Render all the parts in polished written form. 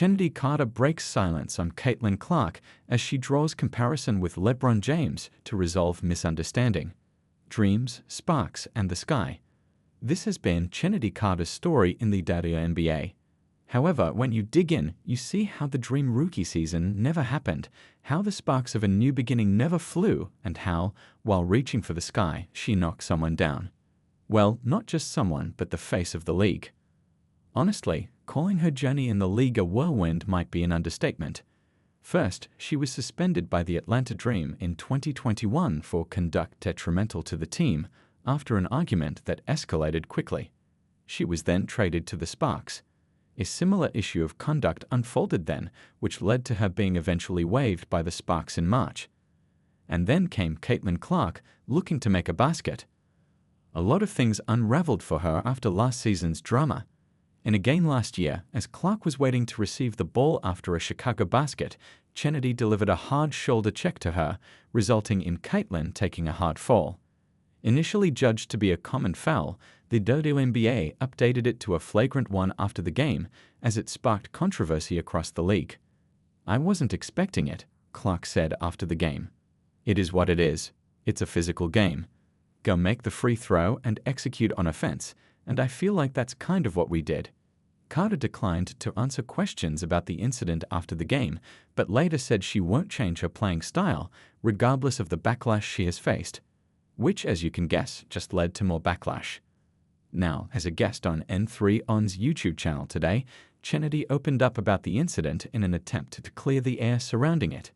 Chennedy Carter breaks silence on Caitlin Clark as she draws comparison with LeBron James to resolve misunderstanding. Dreams, sparks, and the sky. This has been Chennedy Carter's story in the WNBA. However, when you dig in, you see how the dream rookie season never happened, how the sparks of a new beginning never flew, and how, while reaching for the sky, she knocked someone down. Well, not just someone, but the face of the league. Honestly, calling her journey in the league a whirlwind might be an understatement. First, she was suspended by the Atlanta Dream in 2021 for conduct detrimental to the team after an argument that escalated quickly. She was then traded to the Sparks. A similar issue of conduct unfolded then, which led to her being eventually waived by the Sparks in March. And then came Caitlin Clark, looking to make a basket. A lot of things unraveled for her after last season's drama. In a game last year, as Clark was waiting to receive the ball after a Chicago basket, Chennedy delivered a hard shoulder check to her, resulting in Caitlin taking a hard fall. Initially judged to be a common foul, the WNBA updated it to a flagrant one after the game, as it sparked controversy across the league. "I wasn't expecting it," Clark said after the game. "It is what it is. It's a physical game. Go make the free throw and execute on offense, and I feel like that's kind of what we did." Carter declined to answer questions about the incident after the game, but later said she won't change her playing style, regardless of the backlash she has faced. Which, as you can guess, just led to more backlash. Now, as a guest on N3On's YouTube channel today, Chennedy opened up about the incident in an attempt to clear the air surrounding it.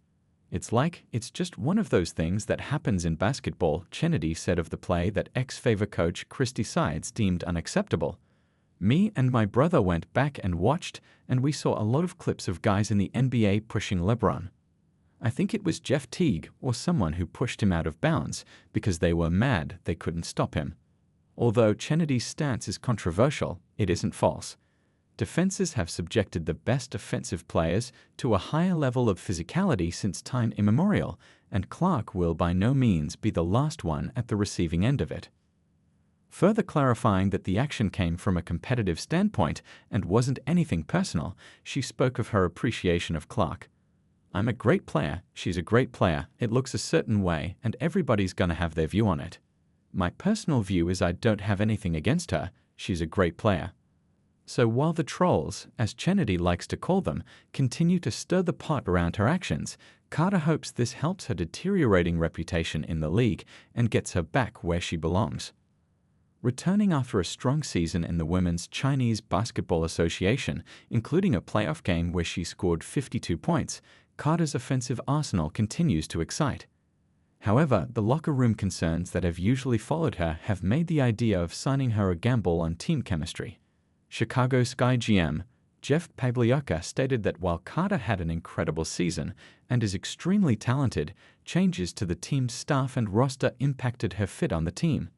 It's just one of those things that happens in basketball," Chennedy said of the play that ex-Favor coach Christy Sides deemed unacceptable. "Me and my brother went back and watched, and we saw a lot of clips of guys in the NBA pushing LeBron. I think it was Jeff Teague or someone who pushed him out of bounds because they were mad they couldn't stop him." Although Chennedy's stance is controversial, it isn't false. Defenses have subjected the best offensive players to a higher level of physicality since time immemorial, and Clark will by no means be the last one at the receiving end of it. Further clarifying that the action came from a competitive standpoint and wasn't anything personal, she spoke of her appreciation of Clark. "I'm a great player, she's a great player, it looks a certain way, and everybody's gonna have their view on it. My personal view is I don't have anything against her, she's a great player." So while the trolls, as Chennedy likes to call them, continue to stir the pot around her actions, Carter hopes this helps her deteriorating reputation in the league and gets her back where she belongs. Returning after a strong season in the Women's Chinese Basketball Association, including a playoff game where she scored 52 points, Carter's offensive arsenal continues to excite. However, the locker room concerns that have usually followed her have made the idea of signing her a gamble on team chemistry. Chicago Sky GM Jeff Pagliocca stated that while Carter had an incredible season and is extremely talented, changes to the team's staff and roster impacted her fit on the team.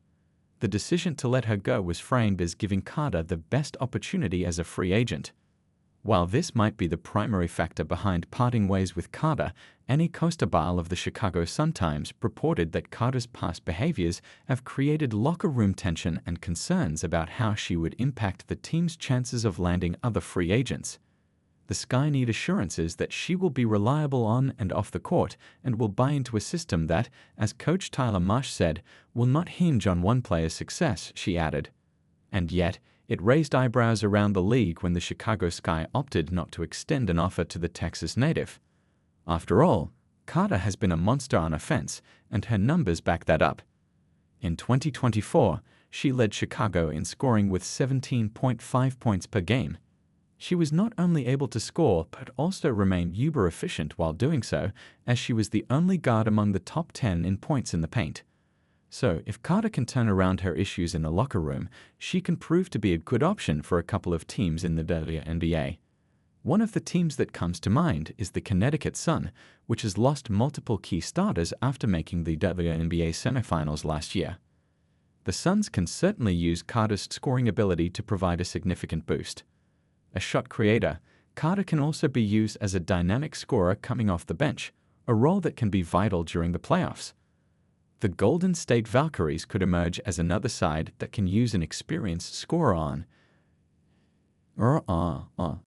The decision to let her go was framed as giving Carter the best opportunity as a free agent. While this might be the primary factor behind parting ways with Carter, Annie Costabile of the Chicago Sun-Times reported that Carter's past behaviors have created locker room tension and concerns about how she would impact the team's chances of landing other free agents. The Sky need assurances that she will be reliable on and off the court and will buy into a system that, as coach Tyler Marsh said, will not hinge on one player's success, she added. And yet, it raised eyebrows around the league when the Chicago Sky opted not to extend an offer to the Texas native. After all, Carter has been a monster on offense, and her numbers back that up. In 2024, she led Chicago in scoring with 17.5 points per game. She was not only able to score, but also remained uber efficient while doing so, as she was the only guard among the top 10 in points in the paint. So, if Carter can turn around her issues in the locker room, she can prove to be a good option for a couple of teams in the WNBA. One of the teams that comes to mind is the Connecticut Sun, which has lost multiple key starters after making the WNBA semifinals last year. The Suns can certainly use Carter's scoring ability to provide a significant boost. A shot creator, Carter can also be used as a dynamic scorer coming off the bench, a role that can be vital during the playoffs. The Golden State Valkyries could emerge as another side that can use an experienced scorer on